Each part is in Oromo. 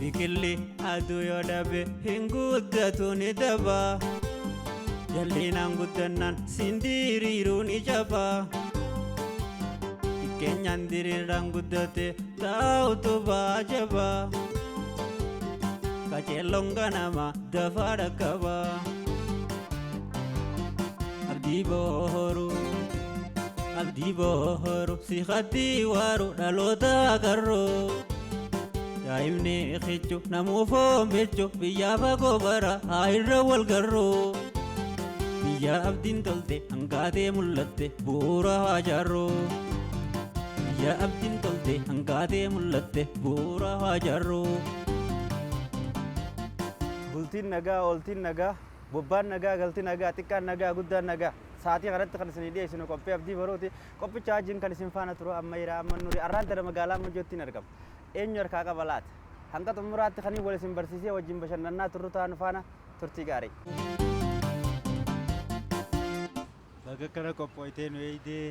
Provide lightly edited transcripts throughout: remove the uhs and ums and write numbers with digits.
biqilli aduu yoo dhabe hin guddatu ni daba jallinaan guddannaan sindiriiruu ni jaba keenyan diriiraan guddate taa'utu baajaba qajeelloon ganama dafaa dhaqqaba abdii booru si haddii waaru dhaloota agarroo daa'imni xichu namuu foombichu biyyaa fagoo bara haa irra wal garroo biyya abdiin tolte hangaatee mul'atte bu'uura haa jaarroo biyya abdiin tolte hangaatee mul'atte bu'uura haa jaarroo. Bultiin nagaa, ooltiin nagaa, bobbaan nagaa, galtiin nagaa, xiqqaan nagaa, guddaan nagaa. Saatii kanatti kan isin dhiyeessinu qophii abdii barooti. Qophicha wajjin kan isin faana turu amma Hiraa amma Nuuri arraan tana magaalaa Moojjootti argama. Eenyu harkaa qaba laata? Hanga xumuraatti kan wal isin barsiisee wajjin bashannanaa turru taanu faana turtii gaarii. Baga kana qophooytee nu eeyidee.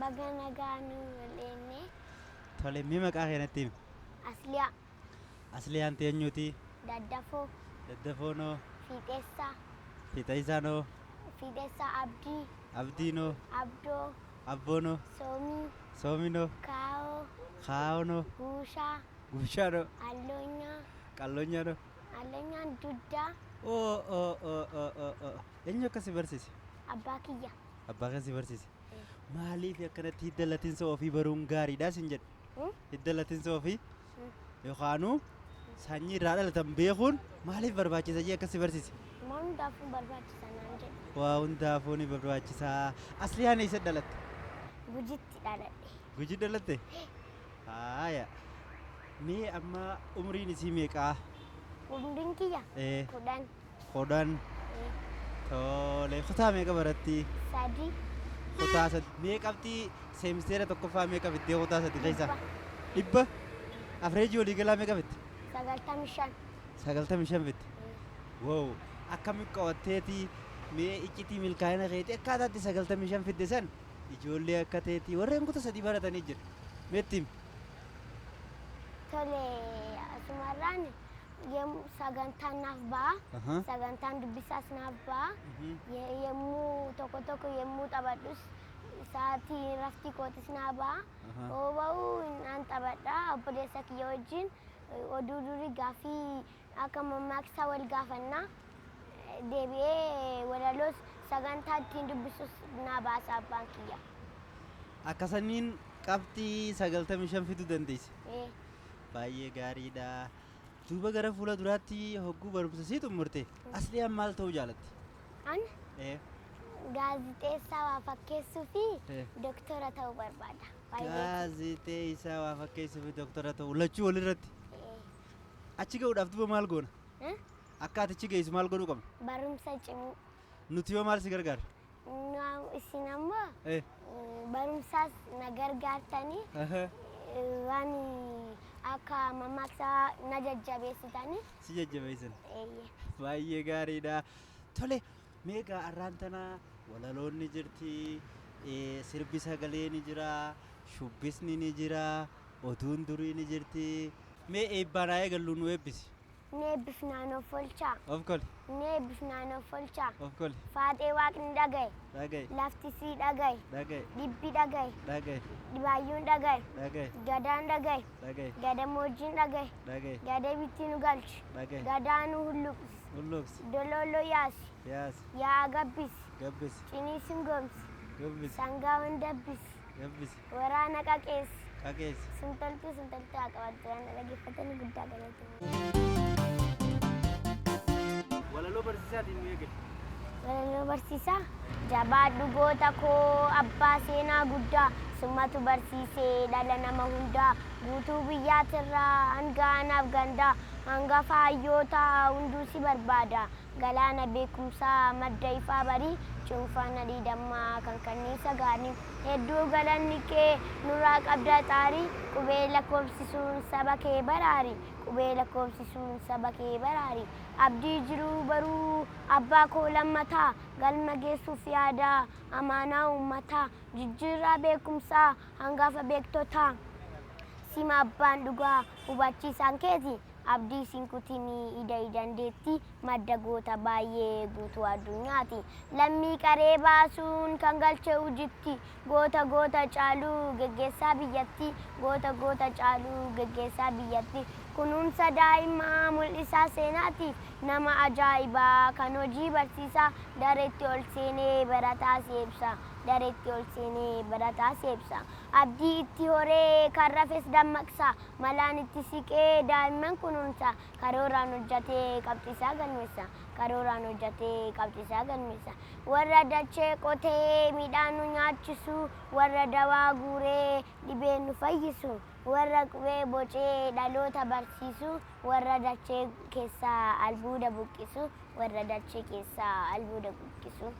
Baga nagaa nu leenne. Tole mee maqaa keenatti himi? Asliyaa. Asliyaan eenyuuti? Daddafoo. Daddafoonoo. Fiixeessaa. Fiixeessaanoo. Fiixeessaa Abdii. Abdiinoo. Abdoo. Abboonoo. Soomii. Soominoo. Kaawoo. Kaawonoo. Guushaa. Guushaanoo. Allonyaa. Qallonyaanoo. Allonyaan duddaa. Eenyu akkasii barsiise? Abbaa kiyya. Abbaa akkasii barsiise. Maaliif akkanatti hidda latinsa ofii baruun gaariidha sin jedhe? Hidda latinsa ofii yookaanuu sanyii irraa dhalatan beekuun maaliif barbaachisa jee akkasii barsiise? Waan hundaafuu barbaachisa naan jedhe. Waa hundaafuu ni barbaachisa. Asliyaan eessa dhalatte? Gujitti dhaladhe. Guji dhalatte? Haaya. Mee amma umriin isii meeqaa? Umriin kiyya? 10. 10. Tole kutaa meeqa baratti? 3. Kutaa 3. Meeqabxii seemisteera tokkoffaa meeqa fittee kutaa 3 keessa? 100. Afreejii waliigalaa meeqa fitte? 95. 95 fitte. Wow. Akkamitti qabatteeti mee iccitii milkaa'ina keetii akkaataatti 95 fidde san ijoollee akka teetii warreen kutaa 3 baratanii jira. Meetti Tole asumarraan sagantaan naaf ba'a. Sagantaan dubbisaas naaf ba'a. Yemmuu tokko yemmuu taphadhus sa'aatii raftii kootis naa ba'a. Yoo ba'u naan taphadha obboleessa kiyya wajjin oduu durii gaaffii akka mammaaksa wal gaafannaa deebi'ee walaloos sagantaa ittiin dubbisus naa baasa abbaan kiyya. Akkasaniin qabxii 95 fiduu dandeesse. Baay'ee gaariidha. Duuba gara fuula duraatti hogguu barumsa sii xumurte Asliyaan maal ta'uu jaalatti? An gaazixeessaa waa fakkeessuu fi doktora ta'uu barbaada. Gaazixeessaa waa fakkeessuu fi doktora ta'uu lachuu walirratti? Achi ga'uudhaaf duuba maal goona? Akka ati achi geessu maal godhuu qabna? Barumsa cimuu. Nuti yoo maal si gargaara? Isin ammoo barumsaas na gargaartanii waan akka mammaaksaa na jajjabeessitanii. Si jajjabeessan? Baay'ee gaariidha. Tole meeqa arraan tana walaloonni jirti, sirbi sagalee ni jira, shubbisni ni jira, oduun durii ni jirti. Mee eebbaan haa eegallu nu eebbisi. Neebbifnaan of oolchaa. Of kole. Neebbifnaan of oolchaa. Of kole. Faatee waaqni dhagaye. Dhagaye. Lafti sii dhagaye. Dhagaye. Dhibbi dhagaye. Dhagaye. Dhibaayyuun dhagaye. Dhagaye. Gadaan dhagaye. Dhagaye. Gadamoojiin dhagaye. Dhagaye. Gadee bitti nu galchi. Dhagaye. Gadaanu hulluqsi. Hulluqsi. Dolollo yaasi. Yaasi. Yaa gabbisi. Gabbisi. Ciniisin gomsi. Gabbisi. Sangaawwan dabbisi. Gabbisi. Waraana qaqeessi. Qaqeessi. Suntaltuu haa qabattu waan dhaggeeffatanii guddaa galatoomuu. Walaloo barsiisaatiin nu eegale. Walaloo barsiisaa jabaadhu goota koo abbaa seenaa guddaa summatu barsiisee dhala nama hundaa guutuu biyyaatirraa hanga anaaf gandaa hangafa hayyootaa hunduu si barbaada galaana beekumsaa madda ifaa barii cuunfaan adii dammaa kan kanniisa gaarii hedduu galanni kee nurraa qabda xaarii qubee lakkoofsisuun saba kee baraari qubee lakkoofsisuun saba kee baraari abdii jiruu baruu abbaa koo lammataa galma geessuuf yaada amaanaa uummataa jijjiirraa beekumsaa hangafa beektotaa sima abbaan dhugaa hubachiisaan keeti abdii sinkutinii ida idandeetti madda goota baay'ee guutuu addunyaati. Lammii qaree baasuun kan galche hojiitti goota goota caaluu geggeessaa biyyatti goota caaluu geggeessaa biyyatti. Kunuunsa daa'imaa mul'isaa seenaatiif nama ajaa'ibaa kan hojii barsiisaa dareetti ol seenee barataa seebsa. Dareetti ol seenee barataa seebsa. Abdii itti horee kan rafes dammaqsa. Malaan itti siqee daa'imman kunuunsa. Karooraan hojjetee qabxiisaa galmeessa. Karooraan hojjetee qabxiisaa galmeessa. Warra dachee qotee midhaan nu nyaachisu, warra dawaa guuree dhibee nu fayyisu, warra qubee bocee dhaloota barsiisu, warra dachee keessaa albuuda buqqisu, warra dachee keessaa albuuda buqqisu.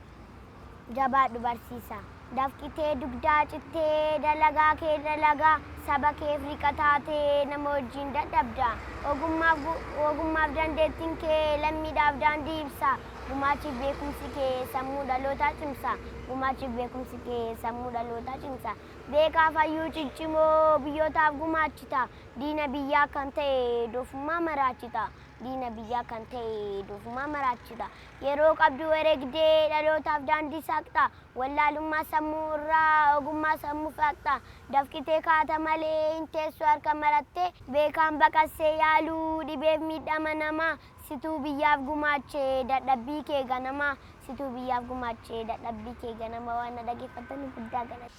Jabaadhu barsiisaa. Dafqitee dugdaa cittee dalagaa kee dalagaa saba keef riqa taatee nama wajjin dadhabda. Ogummaaf dandeettiin kee lammiidhaaf daandii ibsa. Gumaachiif beekumsi kee sammuu dhalootaa cimsa. Gumaachiif beekumsi kee sammuu dhalootaa cimsa. Beekaaf hayyuu ciccimoo biyyootaaf gumaachita. Diina biyyaa kan ta'e doofummaa maraachita. Diina biyyaa kan ta'e doofummaa maraachita. Yeroo qabdu wareegdee dhalootaaf daandii saaqxa. Wallaalummaa sammuu irraa ogummaa sammuu faaqxa. Dafqitee kaata malee hin teessu harka marattee beekaan baqassee yaaluu dhibeef miidhama namaa. Situu biyyaaf gumaachee dadhabbii kee ganama. Situu biyyaaf gumaachee dadhabbii kee ganama. Waan na dhaggeeffataniif guddaa galata.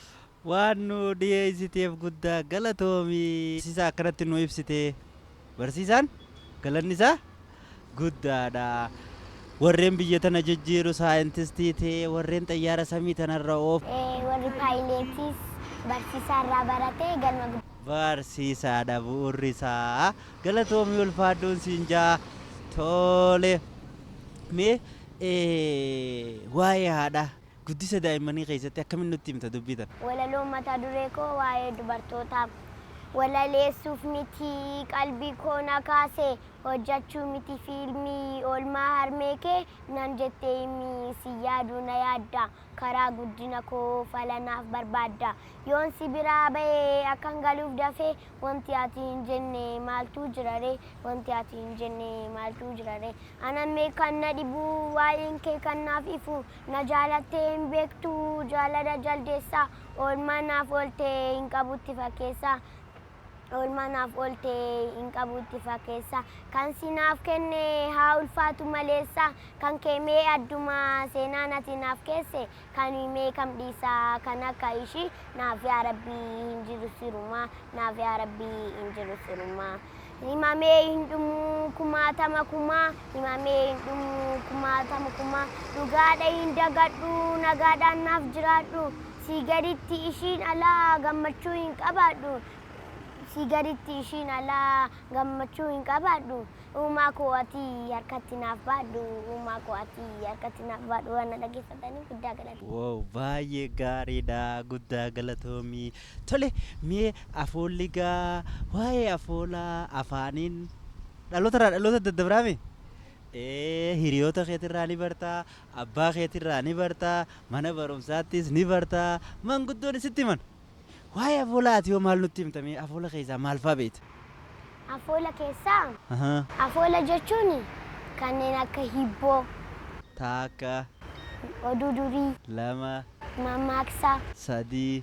Waan nu dhiyeessiteef guddaa galatoomi. Barsiisaa akkanatti nu ibsite. Barsiisaan galanni isaa guddaadha. Warreen biyya tana jijjiiru saayintistii ta'e warreen xayyaara samii tanarra oofu. Warri paayileetis barsiisaa irraa baratee galma guddaa. Barsiisaadha bu'uurri isaa. Galatoomi ulfaadduun siin jaa. Tole. Mee waa'ee haadha guddisa daa'immanii keessatti akkamiin nutti himta dubbii tana? Walaloon mata duree koo waa'ee dubartootaaf. Walaleessuuf miti qalbii koo na kaase hojjechuu miti fiilmii oolmaa harmee kee nan jettee himi si yaaduu na yaadda karaa guddina koo falanaaf barbaadda yoon si biraa bahee akkan galuuf dafee wanti ati hin jenne maaltu jirare wanti ati hin jenne maaltu jirare anammee kan na dhibuu waa'een kee kan naaf ifu na jaalattee hin beektu jaalala jaldeessa oolmaa naaf ooltee hin qabutti fakkeessa. Oolmaanaaf ooltee hin qabutti fakkeessa kan sinaaf kenne haa ulfaatu maleessa kan keemee addumaa seenaan ati naaf keesse kan himee kam dhiisaa kan akka ishii naaf yaa rabbii hin jiru sirumaa naaf yaa rabbii hin jiru sirumaa. Himamee hin dhumu kumaatama kumaa himamee hin dhumu kumaatama kumaa dhugaadha hin dagadhu nagaadhaan naaf jiraadhu si gaditti ishiin alaa gammachuu hin qabaadhu. Sigaritti ishiin alaa gammachuu hin qabaadhu uumaa koo ati harkatti naaf baadhu uumaa koo ati harkatti naaf baadhu waan dhaggeeffatanii guddaa galatoomi. Wow baay'ee gaariidha guddaa galatoomi. Tole mee afoolli gaa waa'ee afoolaa afaaniin dhaloota daddabaraame? Hiriyoota keetirraa ni bartaa abbaa keetirraa ni bartaa mana barumsaattis ni bartaa manguddoon sitti himan. Waa'ee afoolaati yoo maal nutti himtame afoola keessaa maal fa'aa beekta? Afoola keessaa? Afoola jechuun kanneen akka hibboo. Takka. Oduu durii. Lama. Mammaaksa. Sadii.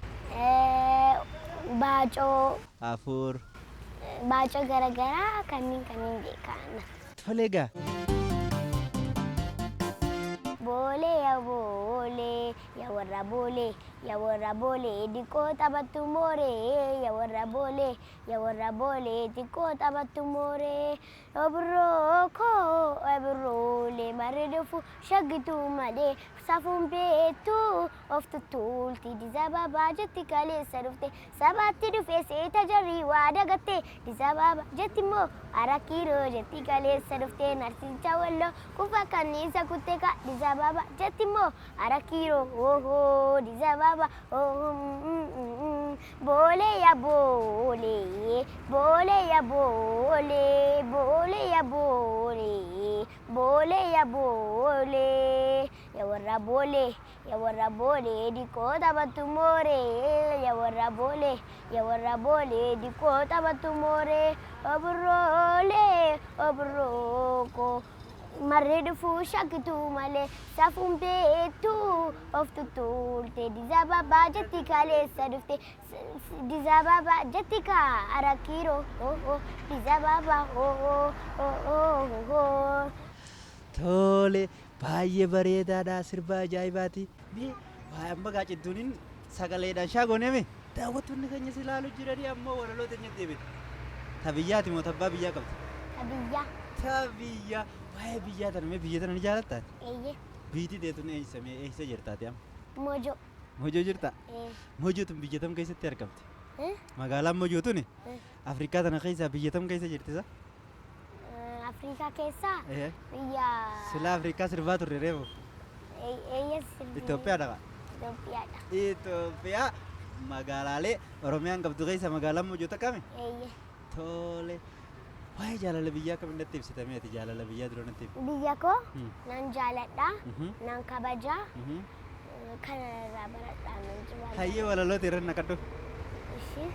Baacoo. Afur. Baacoo garaagaraa kanneen beekan. Tole gaa. Bole ya warra bole dikko taphattu more ya warra bole dikko taphattu more obro le maridufu shagitu male safun beetu of tutulti dizababa jetti kale sarufte sabatti dufe seeta jarri waada gatte dizababa jetti mo arakiro jetti kale sarufte narsicha wallo kufa kanisa kuteka dizababa jetti mo arakiro oho dizababa oh bole ya bole bole ya bole bole ya bole bole ya bole ya warra boolee ya warra boolee diqoo taphattu mooree ya warra boolee diqoo taphattu mooree obiroolee obiroo marree dhufuu shakkituu malee safuun beektuu of tuttuulte dizaababaa jetti kaleessa dhufte dizaababaa jetti kaa arakiiroo dizaababaa Tole baay'ee bareedaadha sirba ajaa'ibaati. Mee waa amma gaacittuuniin sagaleedhaan shaagooneme daawwattoonni keenya si ilaalu jiranii ammoo walaloo teenyatti deebite. Tabiyyaati moo tabbaa biyyaa qabdi? Tabiyyaa. Tabiyyaa waa'ee biyyaa tana mee biyya tana ni jaallattaati? Eeyyee. Biitii teetuun eessa jirtaati amma? Mojo. Mojoo jirta? Mojoo tun biyya tam keessatti argamti? Magaalaan Mojoo tuni Afrikaa tana keessaa biyya tam keessa jirtisa? Afrikaa keessaa biyya Sila Afrikaa sirbaa turre reefu? eeyyee sirbii. Itoophiyaadha qa? Itoophiyaadha. Itoophiyaa magaalaalee Oromiyaan qabdu keessa magaalaan Mojoo takkame? Eeyyee. Tole. Waa'ee jaalala biyyaa akkamiin natti ibsitameeti jaalala biyyaa dura natti ibsi? Biyya koo nan jaaladha nan kabajaa kanarraa baradhaa nan jiraata. Hayyee walaloo teerran naqadhu. Ishii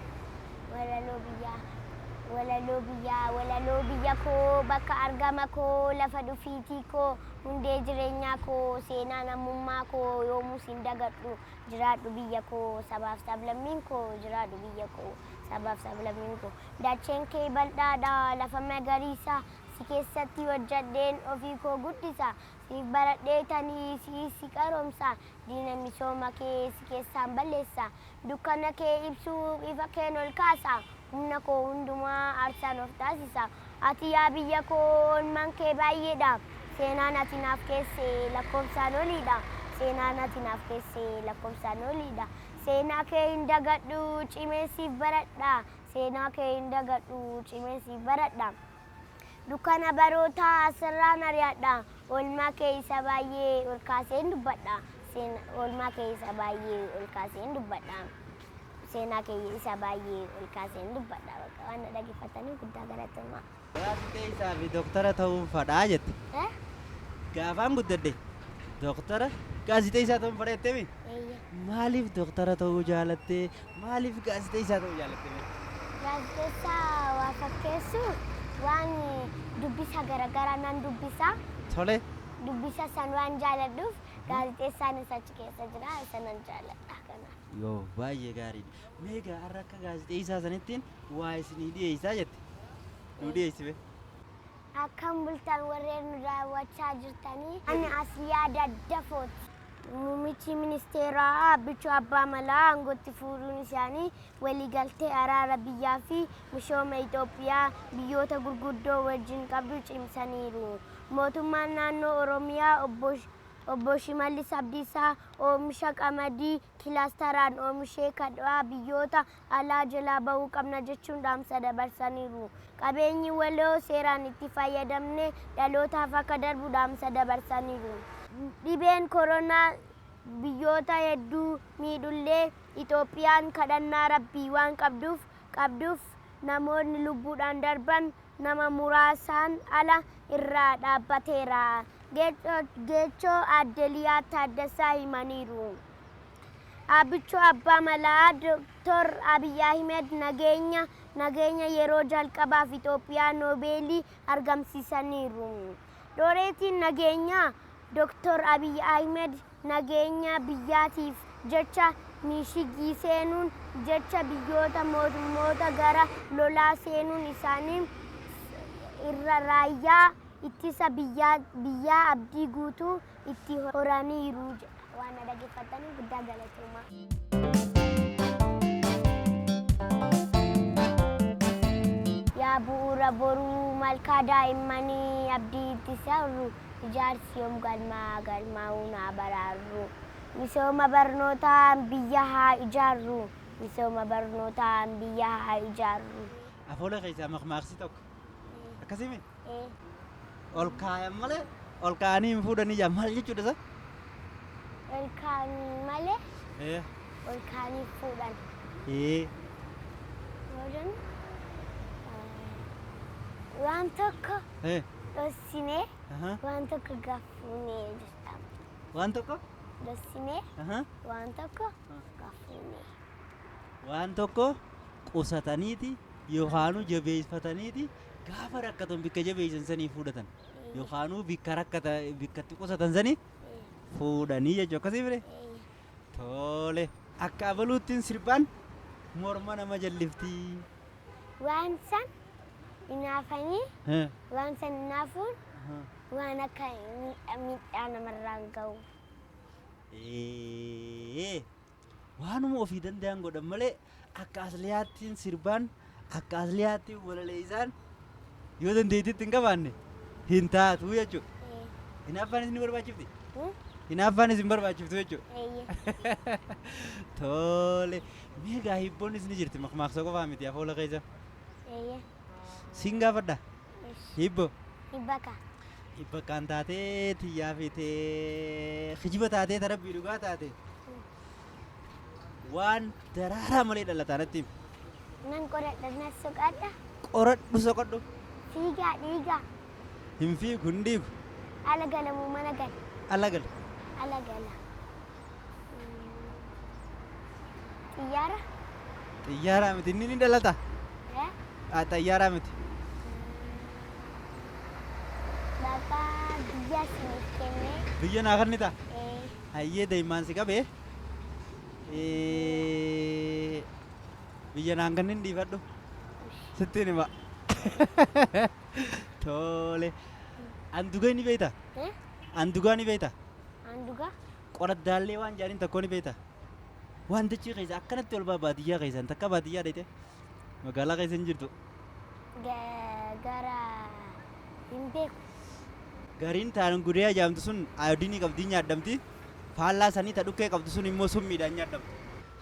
walaloo biyya koo bakka argama koo lafa dhufiitii koo hundee jireenyaa koo seenaa namummaa koo yoomuus hin dagadhu jiraadhu biyya koo sabaaf sablammiin koo jiraadhu biyya koo sabaaf sablammiin koo dacheen kee bal'aadha lafa magariisa si keessatti hojjadheen ofii koo guddisa siif baradheetanii si qaroomsa diina misooma kee si keessaan balleessa dukkana kee ibsuu ifa keen ol kaasa humna koo hundumaa aarsaan of taasisa ati yaa biyya koo oolmaan kee baay'eedha seenaan ati naaf keesse lakkoofsaan oliidha seenaan ati naaf keesse lakkoofsaan oliidha seenaa kee hin dagadhu cimee siif baradha seenaa kee hin dagadhu cimee siif baradha dukkana barootaa asirraan ari'adha oolmaa kee isa baay'ee ol kaaseen dubbadha oolmaa kee isa baay'ee ol kaaseen dubbadha seenaa kee isa baay'ee ol kaaseen dubbadha bakka waan dhaggeeffatanii guddaa galatooma. Gaazexeessaa fi dooktara ta'uun fadhaa jette. Gaafaan guddadde dooktara gaazexeessaa ta'uun fadheettemi? Maaliif dooktara ta'uu jaalattee maaliif gaazexeessaa ta'uu jaalattee? Gaazexeessaa waa fakkeessu waan dubbisa garaagaraa nan dubbisa. Tole. Dubbisa san waan jaaladhuuf gaazexeessaan achi keessa jira isa nan jaaladha kana. Yoo baay'ee gaariidha. Meegaa har'a akka gaazexeessaa sanittiin waa isinii dhiyeessaa jette. Nu dhiyeessime. Akkam bultan warreen nu daawwachaa jirtanii ani Asliyaa Daddafooti. Muummichi ministeeraa Abbichuu Abbaa Malaa aangootti fuudhuun isaanii waliigaltee araara biyyaa fi misooma Itoophiyaa biyyoota gurguddoo wajjin qabdu cimsaniiru. Mootummaan naannoo Oromiyaa obbo Shimallis Abdiisaa oomisha qamadii kilaasteraan oomishee kadhaa biyyoota alaa jalaa bahuu qabna jechuun dhaamsa dabarsaniiru. Qabeenyi waloo seeraan itti fayyadamne dhalootaaf akka darbu dhaamsa dabarsaniiru. Dhibeen koronaa biyyoota hedduu miidhullee Itoophiyaan kadhannaa rabbii waan qabduuf namoonni lubbuudhaan darban nama muraasaan ala irraa dhaabbateera. Geechoo Aadde Liyaa Taaddasaa himaniiru. Abbichuu Abbaa Malaa Dr. Abiy Ahmed nageenya yeroo jalqabaaf Itoophiyaa Noobeelii argamsiisaniiru. Dooreetiin nageenyaa Dr. Abiy Ahmed nageenya biyyaatiif jecha miishigii seenuun jecha biyyoota mootummoota gara lolaa seenuun isaanii irra raayyaa ittisa biyyaa abdii guutuu itti horaniiru jedha waan dhaggeeffatanii guddaa galatooma. Yaa bu'uura boruu malkaa daa'immanii abdii ittisa horru ijaarsi yoom galmaa'uu naa baraarru misooma barnootaan biyya haa ijaarru misooma barnootaan biyya haa ijaarru. Afoola keessaa maqmaaqsi tokko akkasimi? Ol kaayan malee ol kaanii hin fuudhanii jaa maal jechuudha isa? Ol kaanii malee ol kaanii fuudhan. Waan tokko dhossinee waan tokko gaafuunee jedhama. waan tokko Dassinee aha waan tokko gaafannee. waan tokko qusataniiti yookaanuu jabeeffataniiti gaafa rakkatan bikka jabeessan sanii fuudhatan yookaanuu bikka rakkata bikkatti qusatan sanii fuudhanii jechuu akkasii bire tole akka abaluuttiin sirbaan morma nama jalliftii. Waan san inaafanii waan san inaafuun waan akka miidhaa namarraan ga'u. Waanuma ofii danda'an godhan malee akka asliyaattiin sirbaan akka asliyaattiin walaleessaan yoo dandeettitti hin qabaanne hin taatu jechuudha. Hinaaffaan isin barbaachifti? Hinaaffaan isin barbaachiftu jechuudha. Tole meegaa hibboon isin jirti maqmaaqsa qofaa miti afoola keessa. Siin gaafadha. Hibbo. Hibbaka. Hibba kan taatee tiyyaa fitee kijiba taatee tarabbii dhugaa taate. Waan daraaraa malee dhalataa natti himi. Nan qoradha na soqadha. Qoradhu soqadhu. Fiigaa dhiigaa. Hin fiigu hin dhiigu. Ala galamuu mana gala. Ala gala. Ala gala. Xiyyaara. Xiyyaaraa miti inni ni dhalata. Xiyyaaraa miti. Bakka biyya siniif kennee. Biyya naa kannita. Hayyee daa'imman si qabee. Biyya naan kannin dhiifadhu. Sittiin hima. Tole. Andugaa ni beektaa? Andugaa ni beektaa? Andugaa? Qoraddaallee waan jaaniin tokko ni beektaa? Waan dachii keessa akkanatti ol baadiyyaa keessan takka baadiyyaa dheete magaalaa keessa hin jirtu. Gara hin beeku. Gariin taan gudee ajaa'amtu sun ayoodiinii qabdii nyaadamti. Faallaa sanii ta dhukkee qabdu sun immoo summiidhaan nyaadamtu.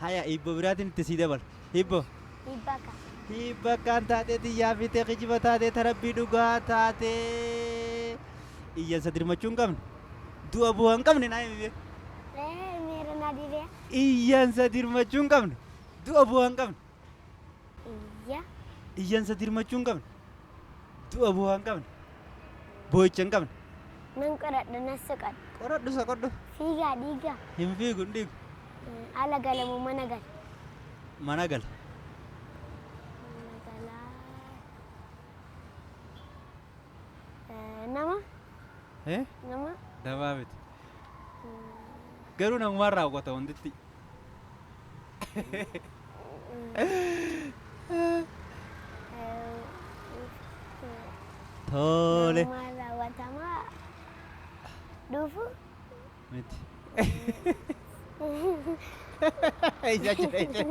Haya hibbo biraatiin itti sii dabala. Hibbo. Hibbaka. Hibbakaan taatee xiyyaa fitee kijiba taatee tarabbii dhugaa taatee iyyansa dirmachuu hin qabne. Du'a bu'aa hin qabne naa himi. Meera na diree. Iyyansa dirmachuu hin qabne. Du'a bu'aa hin qabne. Iyya. Iyyansa dirmachuu hin qabne. Du'a bu'aa hin qabne. Boo'icha hin qabne. Nan qoradha na soqadha. Qoradhu soqadhu. Fiigaa dhiigaa. Hin fiigu hin dhiigu. Ala galamuu mana gala. Mana gala. Nama? Eh? Nama? Dabaa miti. Garuu namumaan raawwata wantitti. Tole. Namumaan raawwatamaa dhufu? Miti. Ija jira ija.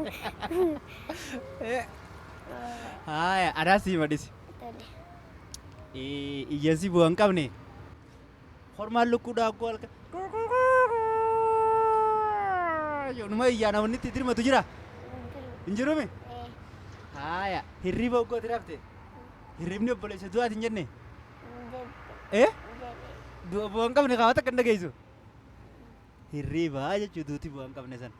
Haya, ada sih madis. Tole. Iyyansi bu'aa hin qabne. Hormaan lukkuudha akkoo halka. Yoonuma iyyaa namoonni itti dirmatu jira. Hin jiruumi? Haya, hirriba oggoo tirafte. Hirribni obboleessa du'aati hin jenne. Du'a bu'aa hin qabne kaawwata akka hin dhageessu. Hirriba jechuu duuti bu'aa hin qabne san.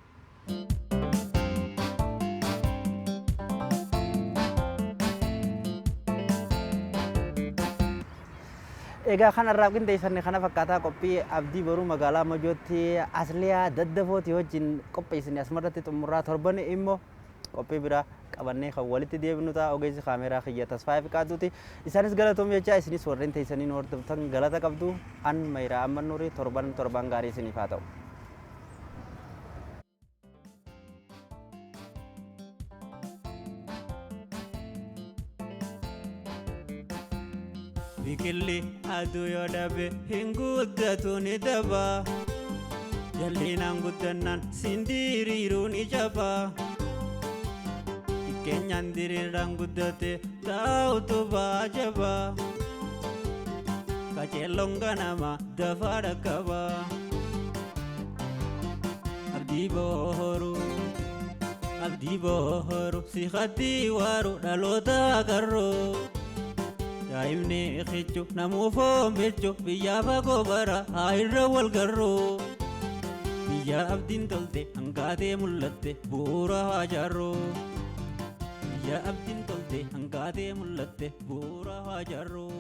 Egaa kanarraa qindeeffanne kana fakkaataa qophii abdii baruu magaalaa Majootti asliyaa daddafooti wajjin qopheessine asumarratti xumurraa torban immoo qophii biraa qabannee kan walitti deebinu ta'a ogeessi kaameeraa kiyya tasfaa fi qaatuuti isaanis galatoom jechaa isinis warreen teessanii hordoftan galata qabdu an Mayiraa Amman Nuurii torban gaarii isiniif haa ta'u. Biqilli aduu yoo dhabe hin guddatu ni daba. Jallinaan guddannaan siin diriiruu ni jaba. Keenyaan diriiraan guddate taa'utu baajaba. Qaceelloon ganama dafaa dhaqqaba. Abdii booru si hatti waaru dhaloota agarroo. Daa'imni xiqqoo namuuf oomishuu biyya fagoo bara haa irra wal garroo. Biyya abdiin tolte hangaatee mul'atte bu'uura haa jaarroo. Biyya abdiin tolte hangaatee mul'atte bu'uura haa jaarroo.